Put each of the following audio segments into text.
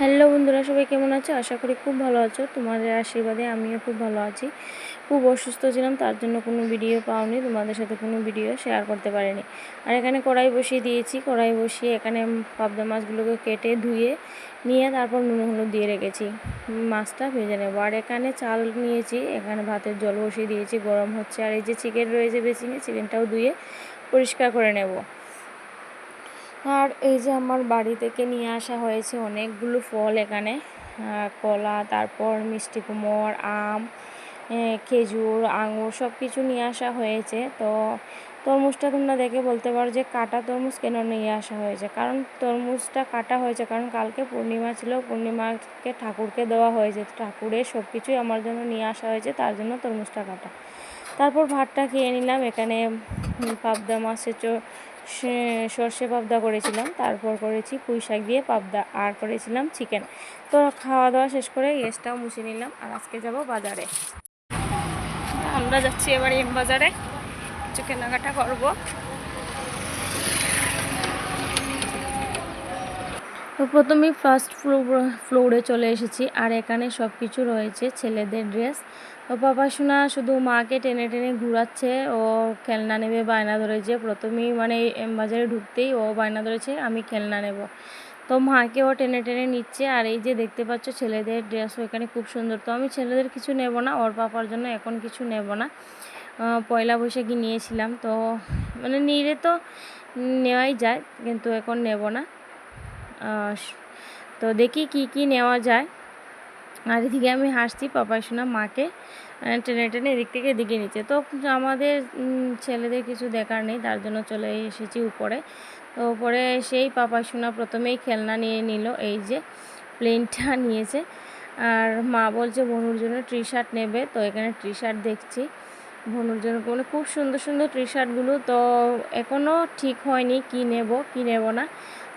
Hello বন্ধুরা, সবাই কেমন আছো? আশা করি খুব ভালো আছো। তোমাদের আশীর্বাদে আমিও খুব ভালো আছি। খুব অসুস্থ ছিলাম, তার জন্য কোনো ভিডিও পাওনি, তোমাদের সাথে কোনো ভিডিও শেয়ার করতে পারিনি। আর এখানে কড়াই বসিয়ে দিয়েছি। কড়াই বসিয়ে এখানে পাবদা মাছগুলোকে কেটে ধুয়ে নিয়ে তারপর নুন হলুদ দিয়ে রেখেছি। মাছটা ভেজে নেবো। আর এখানে চাল নিয়েছি, এখানে ভাতের জল বসিয়ে দিয়েছি, গরম হচ্ছে। আর এই যে চিকেন রয়েছে বেসিনে, চিকেনটাও ধুয়ে পরিষ্কার করে নেব। আর এই যে আমার বাড়ি থেকে নিয়ে আসা হয়েছে অনেকগুলো ফল। এখানে কলা, তারপর মিষ্টি কুমড়, আম, খেজুর, আঙুর সব কিছু নিয়ে আসা হয়েছে। তো তরমুজটা তোমরা দেখে বলতে পারো যে কাটা তরমুজ কেন নিয়ে আসা হয়েছে। কারণ তরমুজটা কাটা হয়েছে কারণ কালকে পূর্ণিমা ছিল, পূর্ণিমাকে ঠাকুরকে দেওয়া হয়েছে। ঠাকুরের সব কিছুই আমার জন্য নিয়ে আসা হয়েছে, তার জন্য তরমুজটা কাটা। তারপর ভাতটা খেয়ে নিলাম। এখানে পাবদা মাছের সর্ষে পাবদা করেছিলাম, তারপর করেছি পুঁই শাক দিয়ে পাবদা, আর করেছিলাম চিকেন। তো খাওয়া দাওয়া শেষ করে গ্যাসটাও মুছে নিলাম। আর আজকে যাব বাজারে। আমরা যাচ্ছি এবার এম বাজারে, কিছু কেনাকাটা করবো। তো প্রথমেই ফার্স্ট ফ্লোরে চলে এসেছি। আর এখানে সব কিছু রয়েছে ছেলেদের ড্রেস। তো পাপা সোনা শুধু মাকে টেনে টেনে ঘুরাচ্ছে, ও খেলনা নেবে বায়না ধরেছে। প্রথমেই মানে এম বাজারে ঢুকতেই ও বায়না ধরেছে আমি খেলনা নেব। তো মাকে ও টেনে টেনে নিচ্ছে। আর এই যে দেখতে পাচ্ছ ছেলেদের ড্রেসও এখানে খুব সুন্দর। তো আমি ছেলেদের কিছু নেব না, ওর পাপার জন্য এখন কিছু নেব না। পয়লা বৈশাখী নিয়েছিলাম, তো মানে নিলে তো নেওয়াই যায়, কিন্তু এখন নেব না। তো দেখি কি কি নেওয়া যায়। আর এদিকে আমি হাসছি, পাপাই শোনা মাকে টেনে টেনে এদিক থেকে এদিকে নিচ্ছে। তো আমাদের ছেলেদের কিছু দেখার নেই, তার জন্য চলে এসেছি উপরে। তো উপরে এসেই পাপাই শোনা প্রথমেই খেলনা নিয়ে নিল, এই যে প্লেনটা নিয়েছে। আর মা বলছে ভনুর জন্য টি শার্ট নেবে। তো এখানে টি শার্ট দেখছি ভনুর জন্য, মানে খুব সুন্দর সুন্দর টি শার্টগুলো। তো এখনও ঠিক হয়নি কি নেব কি নেব না।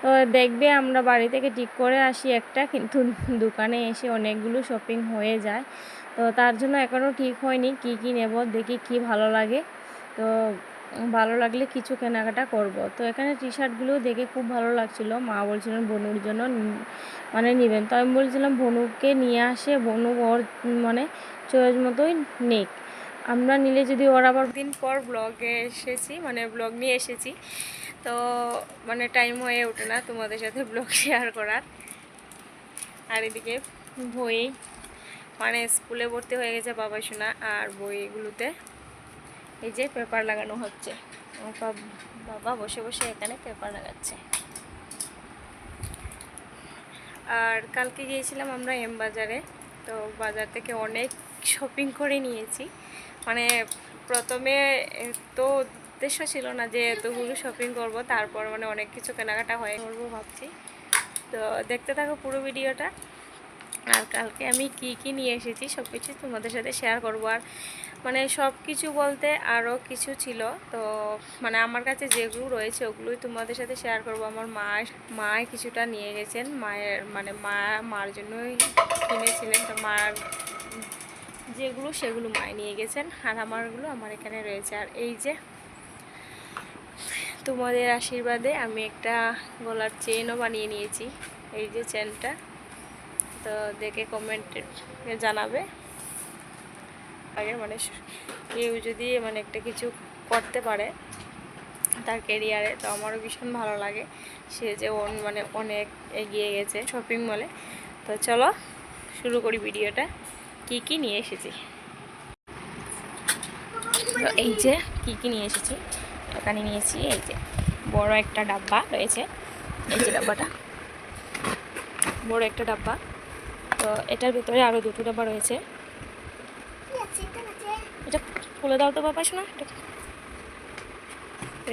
তো দেখবে আমরা বাড়ি থেকে ঠিক করে আসি একটা, কিন্তু দোকানে এসে অনেকগুলো শপিং হয়ে যায়। তো তার জন্য এখনও ঠিক হয়নি কি কি নেব, দেখি কি ভালো লাগে। তো ভালো লাগলে কিছু কেনাকাটা করব। তো এখানে টি শার্টগুলো দেখে খুব ভালো লাগছিলো। মা বলছিলেন বনুর জন্য মানে নেবেন। তো আমি বলছিলাম বনুকে নিয়ে আসে, বনু ওর মানে চয়েস মতোই নেক। আমরা নিলে যদি ওর আবার দিন পর ব্লগে এসেছি, মানে ব্লগ নিয়ে এসেছি, তো মানে টাইম হয়ে ওঠে না তোমাদের সাথে ব্লগ শেয়ার করার। আর এদিকে বই, মানে স্কুলে ভর্তি হয়ে গেছে বাবা সোনা। আর বইগুলোতে এই যে পেপার লাগানো হচ্ছে, বাবা বসে বসে এখানে পেপার লাগাচ্ছে। আর কালকে গিয়েছিলাম আমরা এম বাজারে। তো বাজার থেকে অনেক শপিং করে নিয়েছি। মানে প্রথমে তো উদ্দেশ্য ছিল না যে এতগুলো শপিং করব, তারপর মানে অনেক কিছু কেনাকাটা হয়ে করবো ভাবছি। তো দেখতে থাকো পুরো ভিডিওটা। আর কালকে আমি কি কি নিয়ে এসেছি সব কিছুই তোমাদের সাথে শেয়ার করবো। আর মানে সব কিছু বলতে আরও কিছু ছিল, তো মানে আমার কাছে যেগুলো রয়েছে ওগুলোই তোমাদের সাথে শেয়ার করব। আমার মায় কিছুটা নিয়ে গেছেন, মায়ের মানে মার জন্যই কিনেছিলেন। তো মার যেগুলো সেগুলো মায় নিয়ে গেছেন, আর আমারগুলো আমার এখানে রয়েছে। আর এই যে তোমাদের আশীর্বাদে আমি একটা গলার চেনও বানিয়ে নিয়েছি, এই যে চেনটা। তো দেখে কমেন্টে জানাবে আগে, মানে কেউ যদি মানে একটা কিছু করতে পারে তার কেরিয়ারে, তো আমারও ভীষণ ভালো লাগে। সে যে মানে অনেক এগিয়ে গেছে শপিং মলে। তো চলো শুরু করি ভিডিওটা, কি কি নিয়ে এসেছি। তো এই যে কি কি নিয়ে এসেছি, এখানে নিয়েছি এই যে বড় একটা ডাব্বা রয়েছে, এই যে ডাব্বাটা বড় একটা ডাব্বা। তো এটার ভিতরে আরও দুটো ডাব্বা রয়েছে। এটা খুলে দাও তো বাবা শোনা।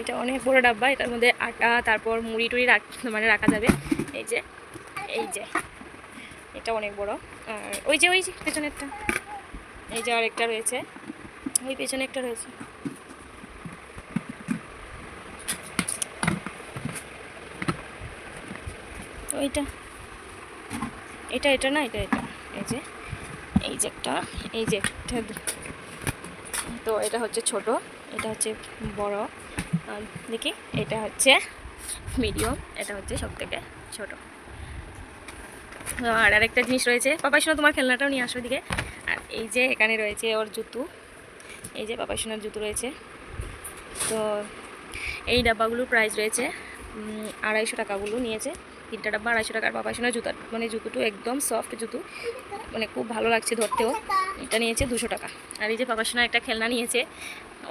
এটা অনেক বড় ডাব্বা, এটার মধ্যে আটা তারপর মুড়ি টুড়ি মানে রাখা যাবে। এই যে এটা অনেক বড়। আর ওই যে পেছনে একটা, এই যে আরেকটা রয়েছে, ওই পেছনে একটা রয়েছে। ওইটা এটা না, এটা এই যে একটা, এই যে একটা। তো এটা হচ্ছে ছোট, এটা হচ্ছে বড়। দেখি এটা হচ্ছে মিডিয়াম, এটা হচ্ছে সব থেকে ছোট। আর আরেকটা জিনিস রয়েছে, পাপাই সোনা তোমার খেলনাটাও নিয়ে আসো দিকে। আর এই যে এখানে রয়েছে ওর জুতো, এই যে পাপাই সোনার জুতো রয়েছে। তো এই ডাব্বাগুলোর প্রাইস রয়েছে 250 টাকাগুলো নিয়েছে, 3টা ডাব্বা 250 টাকার। পাপাই সোনার জুতা মানে জুতোটা একদম সফট জুতো, মানে খুব ভালো লাগছে ধরতেও। এটা নিয়েছে 200 টাকা। আর এই যে পাপাই সোনা একটা খেলনা নিয়েছে,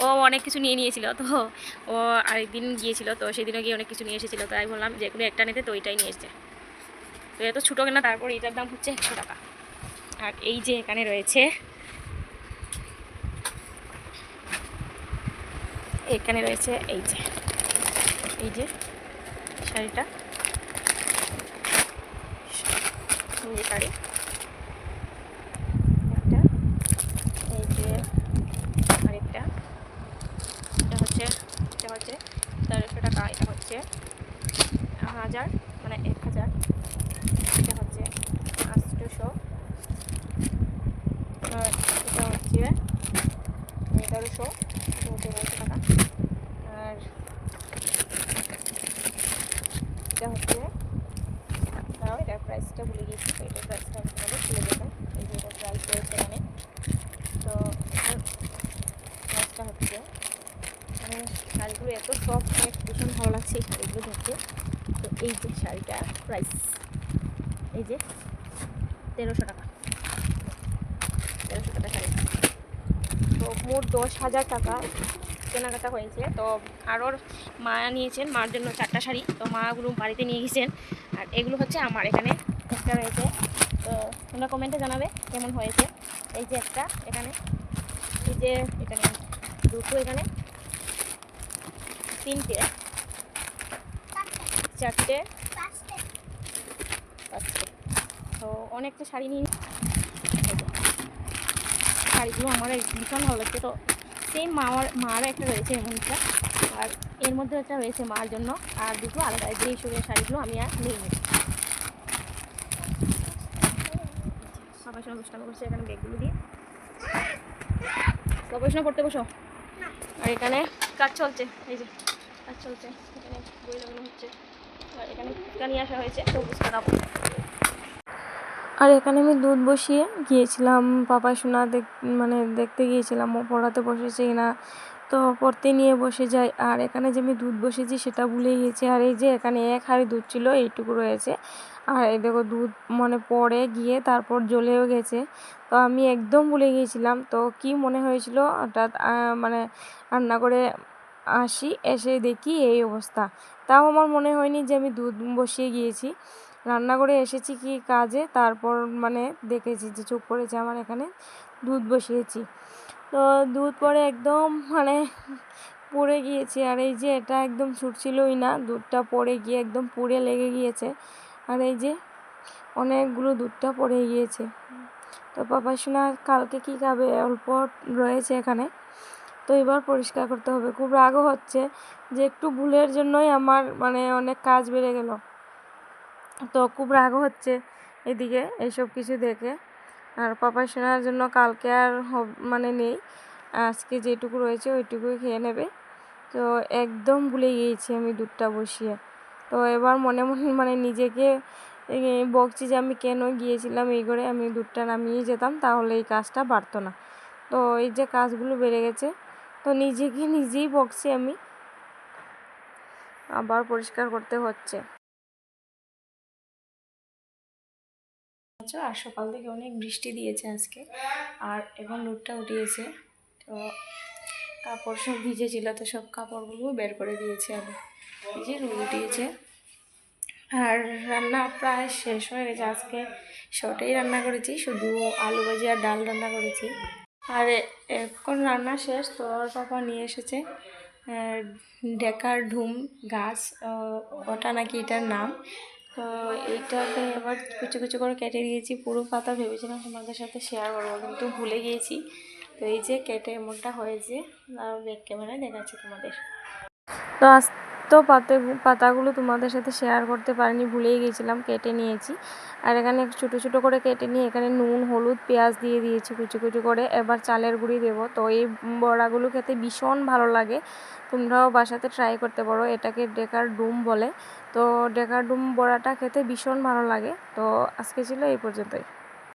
ও অনেক কিছু নিয়ে নিয়েছিল, তো ও আরেকদিন গিয়েছিল, তো সেদিনও গিয়ে অনেক কিছু নিয়ে এসেছিলো, তাই বললাম যে কোনো একটা নিতে, তো ওইটাই নিয়ে এসছে। তো এত ছোটো কেনা, তারপর এটার দাম হচ্ছে 100 টাকা। আর এই যে এখানে রয়েছে, এখানে রয়েছে এই যে শাড়িটা, এই শাড়ি একটা, এই যে আরেকটা, এটা হচ্ছে 1300 টাকা, এটা হচ্ছে 1000 মানে 1000, এটা হচ্ছে 800, আর এটা হচ্ছে 1100, এটা হচ্ছে 900 টাকা। আর এটা হচ্ছে, তাও এটার প্রাইসটা ভুলে গেছি, তো এটার প্রাইসটা আমি তোমাদের তুলে দেবেন। এই যে এটার প্রাইস রয়েছে এখানে, তো এটার প্রাইসটা হচ্ছে, মানে শাড়িগুলো এত সফট, মানে ভীষণ ভালো লাগছে এই শাড়িগুলো দেখতে। তো এই যে শাড়িটার প্রাইস এই যে 1300 টাকা, 1300 টাকা শাড়ি। তো মোট 10,000 টাকা কেনাকাটা হয়েছে। তো আরও মা নিয়েছেন, মার জন্য 4টা শাড়ি, তো মাগুলো বাড়িতে নিয়ে গেছেন। আর এগুলো হচ্ছে আমার এখানে একটা রয়েছে, তো তোমরা কমেন্টে জানাবে কেমন হয়েছে। এই যে একটা এখানে, এই যে এখানে দুটো, এখানে 3টে, 4টে, 5টে, তো অনেকটা শাড়ি নিয়ে, শাড়িগুলো আমার ভীষণ ভালো লাগছে। তো সেম মার একটা রয়েছে এমনটা, আর এর মধ্যে একটা রয়েছে মার জন্য, আর দুটো আলাদা, যে সবের শাড়িগুলো আমি আর নিয়ে নিই। সবাই সঙ্গে দুষ্টামি করছে এখানে ব্যাগগুলো দিয়ে, গবেষণা করতে বসো। আর এখানে কাজ চলছে, এই যে কাজ চলছে, এখানে বই লাগানো হচ্ছে। আর এখানে ফুচকা নিয়ে আসা হয়েছে, তো ফুচকা খাবো। আর এখানে আমি দুধ বসিয়ে গিয়েছিলাম, পাপাই সোনা মানে দেখতে গিয়েছিলাম ও পড়াতে বসেছে কিনা, তো পড়তে নিয়ে বসে যাই। আর এখানে যে আমি দুধ বসেছি সেটা ভুলে গিয়েছি। আর এই যে এখানে 1 হাঁড়ি দুধ ছিল, এইটুকু রয়েছে। আর এই দেখো দুধ মানে পড়ে গিয়ে তারপর জ্বলেও গেছে, তো আমি একদম ভুলে গিয়েছিলাম। তো কি মনে হয়েছিল হঠাৎ মানে রান্না করে এসে দেখি এই অবস্থা। তাও আমার মনে হয়নি যে আমি দুধ বসিয়ে গিয়েছি, রান্না করে এসেছি কি কাজে, তারপর মানে দেখেছি যে চোখ পড়েছে আমার এখানে দুধ বসিয়েছি। তো দুধ পরে একদম মানে পুড়ে গিয়েছে। আর এই যে এটা একদম ছুটছিলই না, দুধটা পড়ে গিয়ে একদম পুড়ে লেগে গিয়েছে। আর এই যে অনেকগুলো দুধটা পড়ে গিয়েছে। তো পাপাই সোনা কালকে কী খাবে, অল্প রয়েছে এখানে, তো এবার পরিষ্কার করতে হবে। খুব রাগও হচ্ছে যে একটু ভুলের জন্যই আমার মানে অনেক কাজ বেড়ে গেল, তো খুব রাগও হচ্ছে এদিকে এইসব কিছু দেখে। আর পাপাই সোনার জন্য কালকে আর মানে নেই, আজকে যেটুকু রয়েছে ওইটুকুই খেয়ে নেবে। তো একদম ভুলে গিয়েছি আমি দুধটা বসিয়ে। তো এবার মনে মনে মানে নিজেকে বকছি যে আমি কেন গিয়েছিলাম এই করে, আমি দুধটা নামিয়ে যেতাম তাহলে এই কাজটা বাড়তো না। তো এই যে কাজগুলো বেড়ে গেছে, তো নিজেকে নিজেই বকছি আমি, আবার পরিষ্কার করতে হচ্ছে। আর সকাল থেকে অনেক বৃষ্টি দিয়েছে আজকে, আর এখন রোদটা উঠিয়েছে। তো কাপড় সব ভিজেছিল, তো সব কাপড়গুলো বের করে দিয়েছে আমি, এই যে রোদ উঠিয়েছে। আর রান্না প্রায় শেষ হয়ে গেছে, আজকে শর্টেই রান্না করেছি, শুধু আলু ভাজি আর ডাল রান্না করেছি। আর এখন রান্না শেষ। তো ওর পাপা নিয়ে এসেছে ডেকার ঢুম গাছ, ওটা নাকি এটার নাম। তো এইটাকে এবার কুচু কুচু করে কেটে দিয়েছি, পুরো পাতা ভেবেছিলাম তোমাদের সাথে শেয়ার করবো, কিন্তু ভুলে গিয়েছি। তো এই যে কেটে এমনটা হয়েছে, আর ব্যাক ক্যামেরায় দেখাচ্ছি তোমাদের। তো তো পাতাগুলো তোমাদের সাথে শেয়ার করতে পারিনি, ভুলেই গেছিলাম, কেটে নিয়েছি। আর এখানে ছোটো ছোটো করে কেটে নিয়ে এখানে নুন, হলুদ, পেঁয়াজ দিয়ে দিয়েছি কুচি কুচি করে। এবার চালের গুঁড়ি দেবো। তো এই বড়াগুলো খেতে ভীষণ ভালো লাগে, তোমরাও বাসাতে ট্রাই করতে পারো। এটাকে ডেকার ডুম বলে। তো ডেকার ডুম বড়াটা খেতে ভীষণ ভালো লাগে। তো আজকে ছিল এই পর্যন্তই।